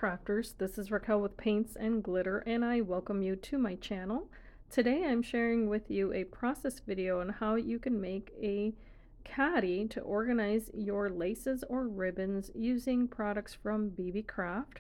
Crafters. This is Raquel with Paints and Glitter, and I welcome you to my channel. Today I'm sharing with you a process video on how you can make a caddy to organize your laces or ribbons using products from Beebeecraft.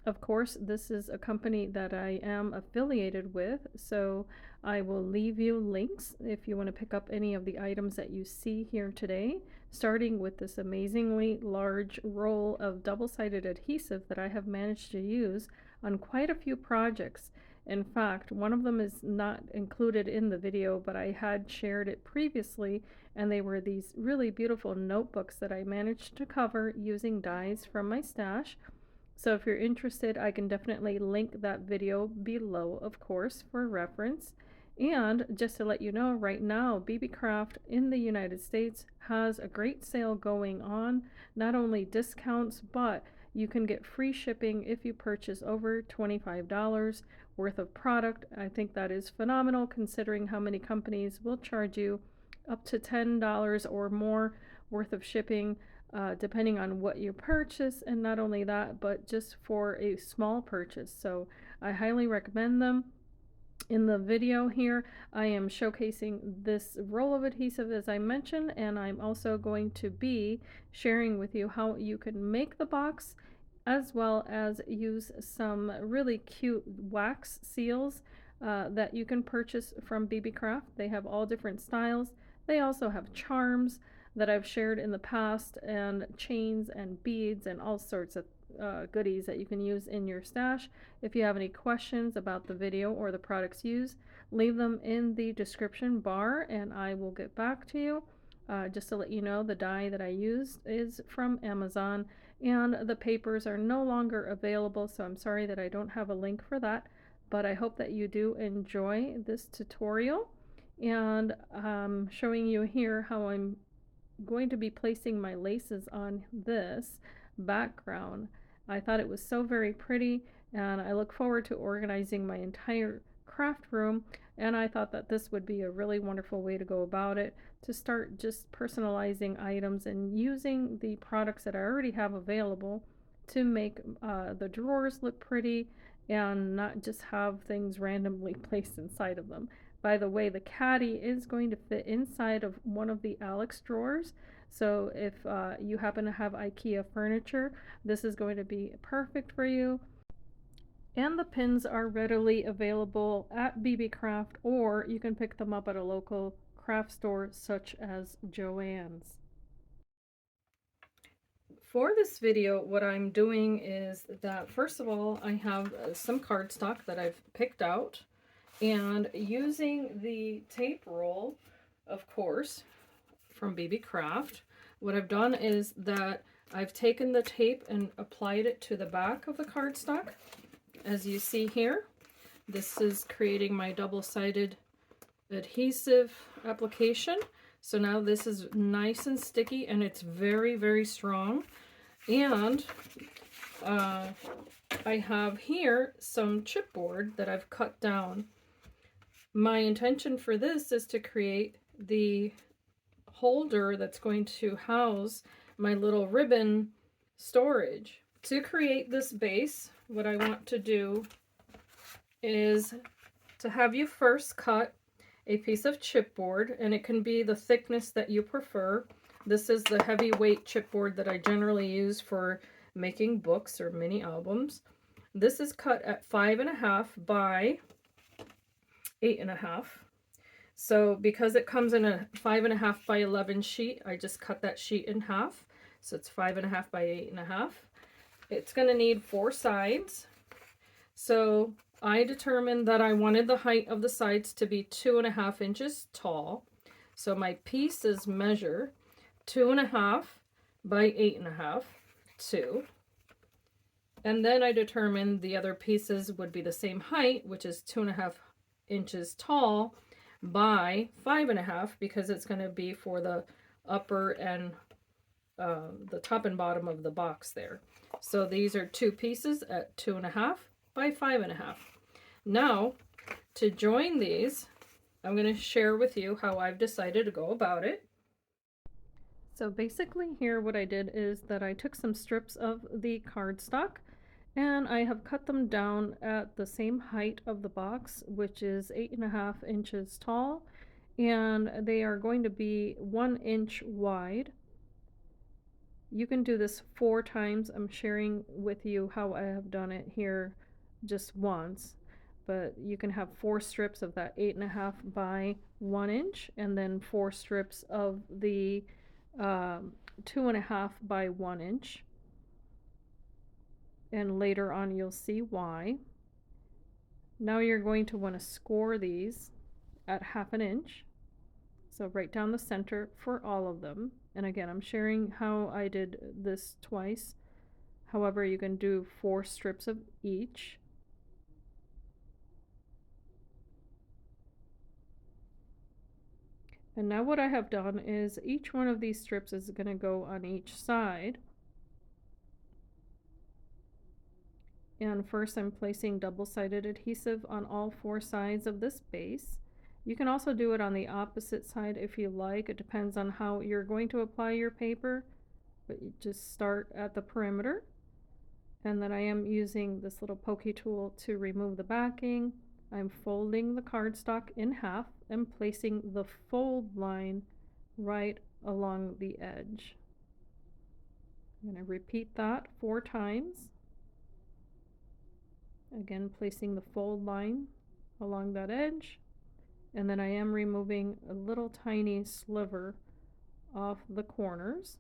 Of course, this is a company that I am affiliated with, so I will leave you links if you want to pick up any of the items that you see here today, starting with this amazingly large roll of double-sided adhesive that I have managed to use on quite a few projects. In fact, one of them is not included in the video, but I had shared it previously, and they were these really beautiful notebooks that I managed to cover using dies from my stash. So if you're interested, I can definitely link that video below, of course, for reference. And just to let you know, right now, Beebeecraft in the United States has a great sale going on. Not only discounts, but you can get free shipping if you purchase over $25 worth of product. I think that is phenomenal considering how many companies will charge you up to $10 or more worth of shipping, depending on what you purchase, and not only that, but just for a small purchase. So I highly recommend them. In the video here, I am showcasing this roll of adhesive as I mentioned, and I'm also going to be sharing with you how you can make the box, as well as use some really cute wax seals that you can purchase from Beebeecraft. They have all different styles. They also have charms that I've shared in the past, and chains and beads and all sorts of goodies that you can use in your stash. If you have any questions about the video or the products used, leave them in the description bar and I will get back to you. Just to let you know, the die that I used is from Amazon, and the papers are no longer available, so I'm sorry that I don't have a link for that, but I hope that you do enjoy this tutorial. And showing you here how I'm going to be placing my laces on this background. I thought it was so very pretty, and I look forward to organizing my entire craft room, and I thought that this would be a really wonderful way to go about it, to start just personalizing items and using the products that I already have available to make the drawers look pretty and not just have things randomly placed inside of them. By the way, the caddy is going to fit inside of one of the Alex drawers. So if you happen to have IKEA furniture, this is going to be perfect for you. And the pins are readily available at Beebeecraft, or you can pick them up at a local craft store such as Joann's. For this video, what I'm doing is that, first of all, I have some cardstock that I've picked out. And using the tape roll, of course, from Beebeecraft, what I've done is that I've taken the tape and applied it to the back of the cardstock. As you see here, this is creating my double-sided adhesive application. So now this is nice and sticky, and it's very, very strong. And I have here some chipboard that I've cut down. My intention for this is to create the holder that's going to house my little ribbon storage. To create this base, what I want to do is to have you first cut a piece of chipboard, and it can be the thickness that you prefer. This is the heavyweight chipboard that I generally use for making books or mini albums. This is cut at 5.5 by 8.5. So because it comes in a 5.5 by 11 sheet, I just cut that sheet in half. So it's 5.5 by 8.5. It's going to need 4 sides. So I determined that I wanted the height of the sides to be 2.5 inches tall. So my pieces measure 2.5 by 8.5, 2. And then I determined the other pieces would be the same height, which is 2.5 inches tall by 5.5, because it's going to be for the upper and the top and bottom of the box there. So these are 2 pieces at 2.5 by 5.5. Now, to join these, I'm going to share with you how I've decided to go about it. So basically here what I did is that I took some strips of the cardstock And I have cut them down at the same height of the box, which is 8.5 inches tall, and they are going to be 1 inch wide. You can do this 4 times. I'm sharing with you how I have done it here just once, but you can have 4 strips of that 8.5 by 1 inch, and then 4 strips of the 2.5 by 1 inch. And later on you'll see why. Now you're going to want to score these at 1/2 inch. So right down the center for all of them. And again, I'm sharing how I did this twice. However, you can do 4 strips of each. And now what I have done is each one of these strips is going to go on each side. And first I'm placing double-sided adhesive on all 4 sides of this base. You can also do it on the opposite side if you like. It depends on how you're going to apply your paper, but you just start at the perimeter. And then I am using this little pokey tool to remove the backing. I'm folding the cardstock in half and placing the fold line right along the edge. I'm going to repeat that 4 times. Again, placing the fold line along that edge, and then I am removing a little tiny sliver off the corners.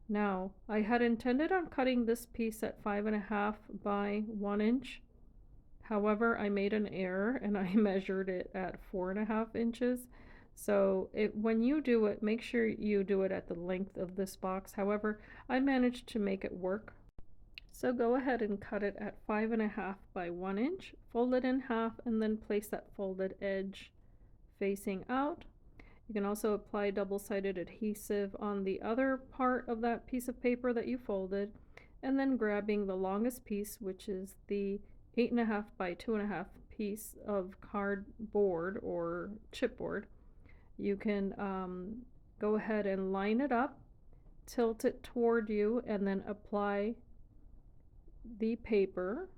Now, I had intended on cutting this piece at 5.5 by 1 inch. However, I made an error and I measured it at 4.5 inches. So when you do it, make sure you do it at the length of this box. However, I managed to make it work. So go ahead and cut it at 5.5 by 1 inch, fold it in half, and then place that folded edge facing out. You can also apply double-sided adhesive on the other part of that piece of paper that you folded, and then grabbing the longest piece, which is the 8.5 by 2.5 piece of cardboard or chipboard, you can go ahead and line it up, tilt it toward you, and then apply the paper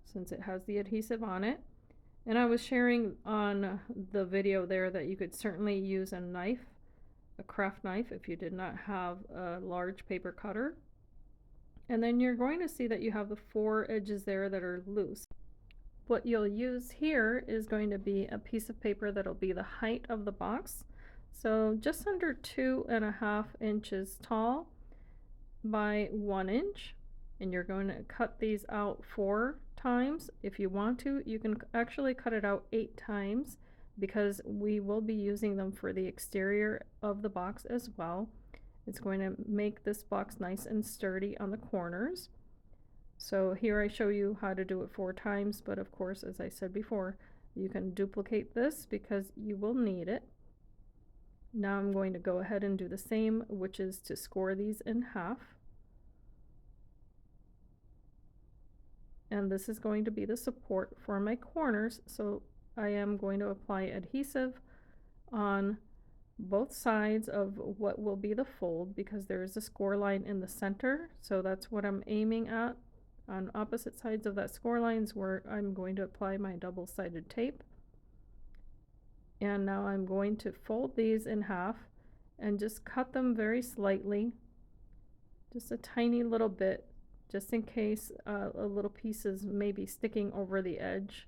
since it has the adhesive on it. And I was sharing on the video there that you could certainly use a knife, a craft knife, if you did not have a large paper cutter. And then you're going to see that you have the 4 edges there that are loose. What you'll use here is going to be a piece of paper that'll be the height of the box, so just under 2.5 inches tall by 1 inch. And you're going to cut these out 4 times. If you want to, you can actually cut it out 8 times because we will be using them for the exterior of the box as well. It's going to make this box nice and sturdy on the corners. So here I show you how to do it 4 times, but of course, as I said before, you can duplicate this because you will need it. Now I'm going to go ahead and do the same, which is to score these in half. And this is going to be the support for my corners, so I am going to apply adhesive on both sides of what will be the fold because there is a score line in the center, so that's what I'm aiming at. On opposite sides of that score lines where I'm going to apply my double-sided tape. And now I'm going to fold these in half and just cut them very slightly, just a tiny little bit, just in case a little pieces may be sticking over the edge.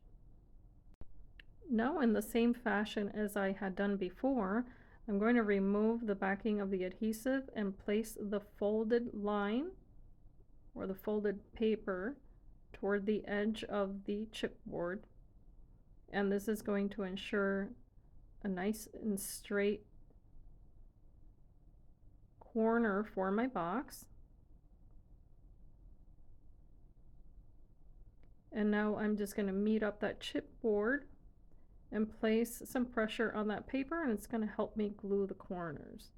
Now, in the same fashion as I had done before, I'm going to remove the backing of the adhesive and place the folded line or the folded paper toward the edge of the chipboard. And this is going to ensure a nice and straight corner for my box. And now I'm just going to meet up that chipboard and place some pressure on that paper, and it's going to help me glue the corners.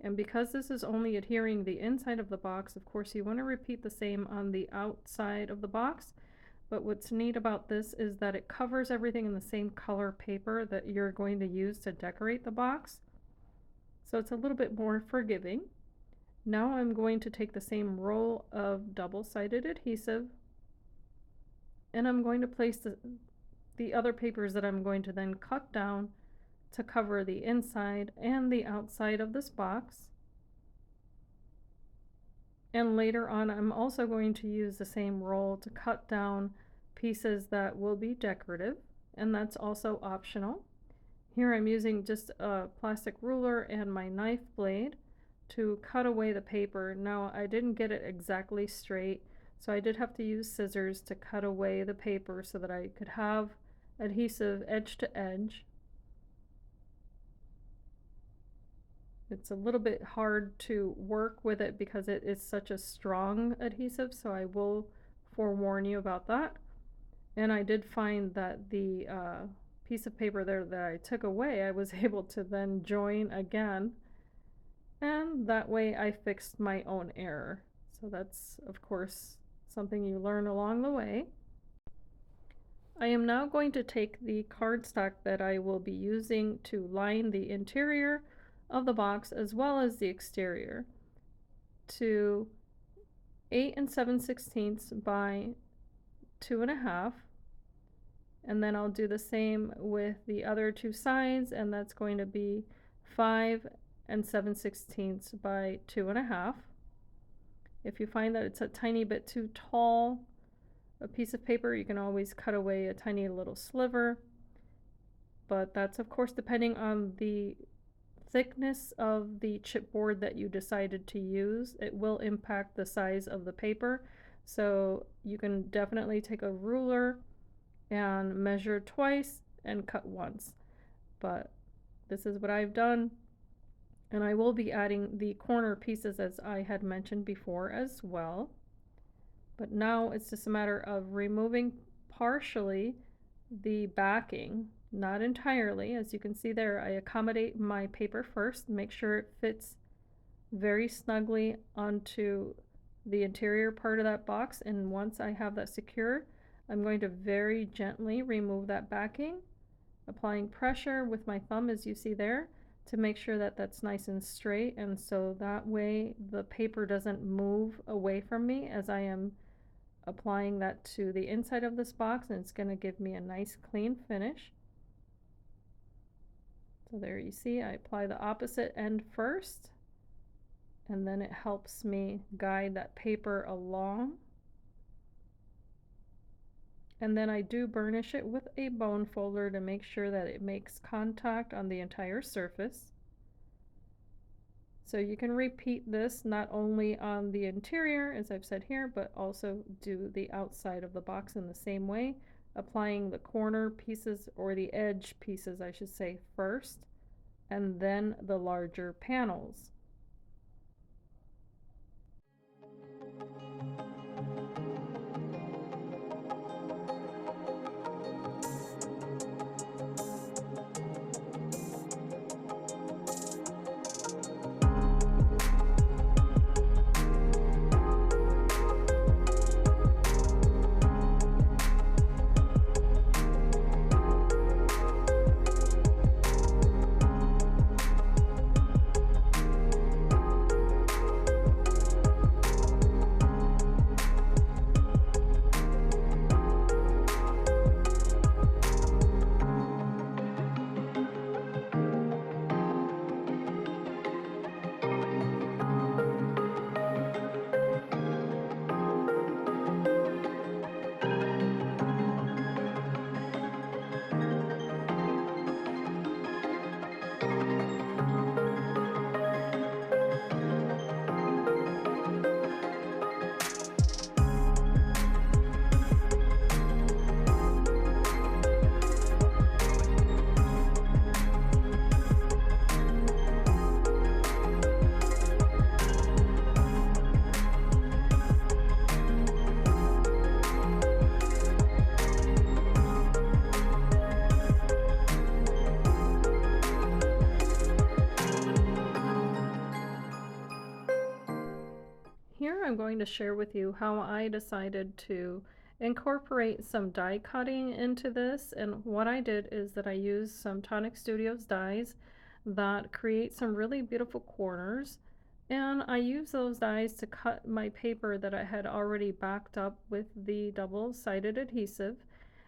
And because this is only adhering the inside of the box, of course you want to repeat the same on the outside of the box. But what's neat about this is that it covers everything in the same color paper that you're going to use to decorate the box. So it's a little bit more forgiving. Now I'm going to take the same roll of double-sided adhesive, and I'm going to place the other papers that I'm going to then cut down to cover the inside and the outside of this box. And later on, I'm also going to use the same roll to cut down pieces that will be decorative, and that's also optional. Here I'm using just a plastic ruler and my knife blade to cut away the paper. Now, I didn't get it exactly straight, so I did have to use scissors to cut away the paper so that I could have adhesive edge to edge. It's a little bit hard to work with it because it is such a strong adhesive, so I will forewarn you about that. And I did find that the piece of paper there that I took away, I was able to then join again, and that way I fixed my own error. So that's, of course, something you learn along the way. I am now going to take the cardstock that I will be using to line the interior of the box as well as the exterior to 8 7/16 by 2.5, and then I'll do the same with the other two sides, and that's going to be 5 7/16 by 2.5. If you find that it's a tiny bit too tall a piece of paper, you can always cut away a tiny little sliver, but that's of course depending on the thickness of the chipboard that you decided to use. It will impact the size of the paper, so you can definitely take a ruler and measure twice and cut once. But this is what I've done, and I will be adding the corner pieces as I had mentioned before as well. But now it's just a matter of removing partially the backing, not entirely. As you can see there, I accommodate my paper first, make sure it fits very snugly onto the interior part of that box, and once I have that secure, I'm going to very gently remove that backing, applying pressure with my thumb as you see there to make sure that that's nice and straight, and so that way the paper doesn't move away from me as I am applying that to the inside of this box, and it's going to give me a nice clean finish. So there you see, I apply the opposite end first, and then it helps me guide that paper along. And then I do burnish it with a bone folder to make sure that it makes contact on the entire surface. So you can repeat this not only on the interior, as I've said here, but also do the outside of the box in the same way, applying the corner pieces, or the edge pieces I should say, first, and then the larger panels. Here I'm going to share with you how I decided to incorporate some die cutting into this, and what I did is that I used some Tonic Studios dies that create some really beautiful corners, And I use those dies to cut my paper that I had already backed up with the double-sided adhesive.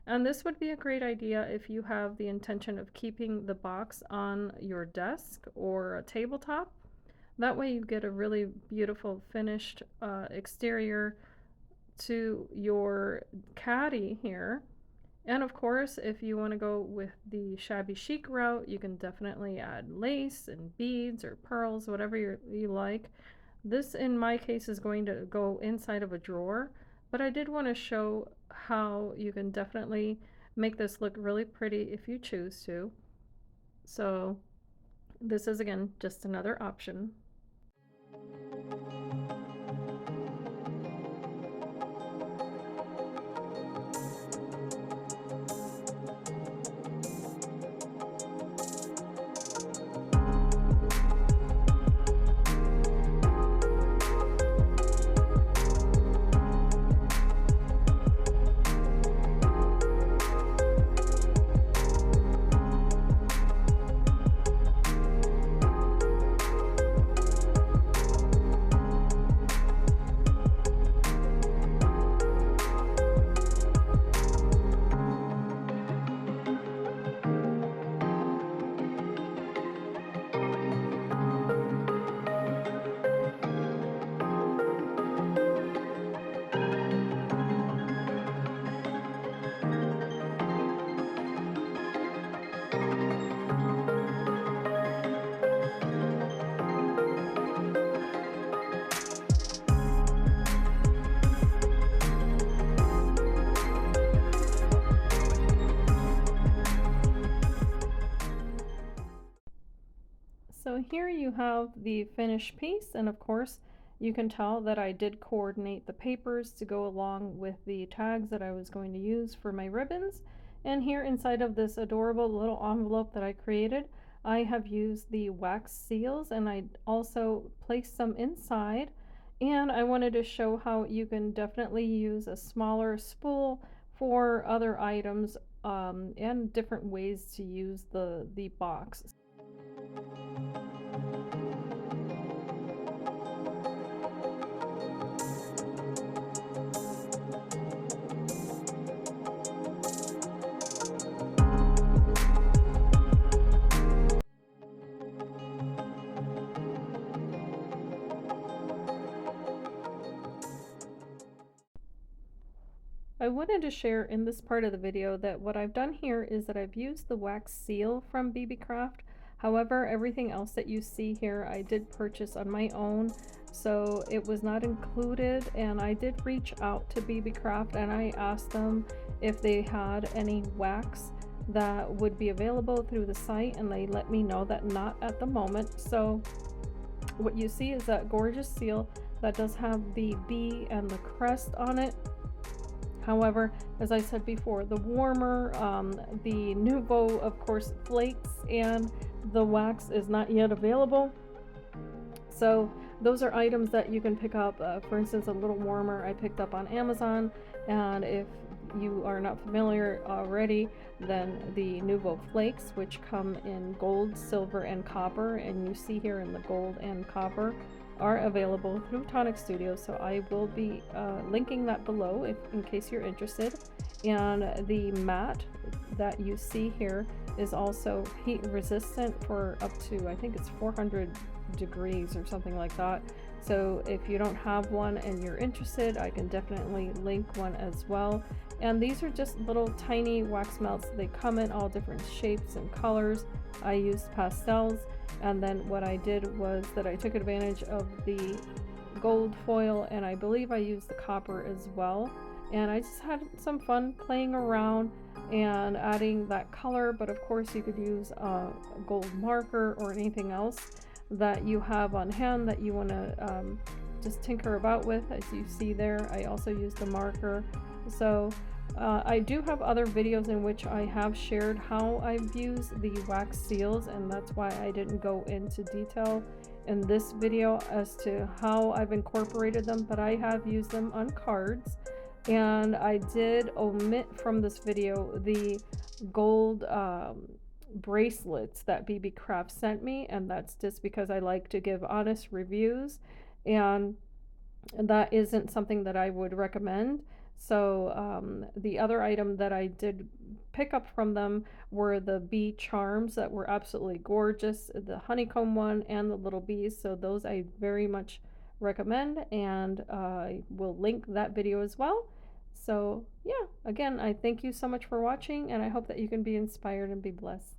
And this would be a great idea if you have the intention of keeping the box on your desk or a tabletop. That way you get a really beautiful finished exterior to your caddy here. And of course, if you want to go with the shabby chic route, you can definitely add lace and beads or pearls, whatever you like. This, in my case, is going to go inside of a drawer, but I did want to show how you can definitely make this look really pretty if you choose to. So this is, again, just another option. So here you have the finished piece, and of course you can tell that I did coordinate the papers to go along with the tags that I was going to use for my ribbons. And here inside of this adorable little envelope that I created, I have used the wax seals, and I also placed some inside. And I wanted to show how you can definitely use a smaller spool for other items and different ways to use the box. I wanted to share in this part of the video that what I've done here is that I've used the wax seal from Beebeecraft. However, everything else that you see here I did purchase on my own, so it was not included. And I did reach out to Beebeecraft and I asked them if they had any wax that would be available through the site, and they let me know that not at the moment. So what you see is that gorgeous seal that does have the bee and the crest on it. However, as I said before, the warmer, the Nouveau, of course, flakes, and the wax is not yet available. So those are items that you can pick up. For instance, a little warmer I picked up on Amazon, and if you are not familiar already, then the Nouveau flakes, which come in gold, silver, and copper, and you see here in the gold and copper, are available through Tonic Studio, so I will be linking that below in case you're interested. And the mat that you see here is also heat resistant for up to, I think it's 400 degrees or something like that. So if you don't have one and you're interested, I can definitely link one as well. And these are just little tiny wax melts. They come in all different shapes and colors. I used pastels. And then what I did was that I took advantage of the gold foil, and I believe I used the copper as well. And I just had some fun playing around and adding that color, but of course you could use a gold marker or anything else that you have on hand that you want to just tinker about with. As you see there, I also used the marker. So I do have other videos in which I have shared how I've used the wax seals, and that's why I didn't go into detail in this video as to how I've incorporated them, but I have used them on cards. And I did omit from this video the gold bracelets that Beebeecraft sent me, and that's just because I like to give honest reviews, and that isn't something that I would recommend. So the other item that I did pick up from them were the bee charms that were absolutely gorgeous, the honeycomb one and the little bees. So those I very much recommend, and I will link that video as well. So yeah, again, I thank you so much for watching, and I hope that you can be inspired and be blessed.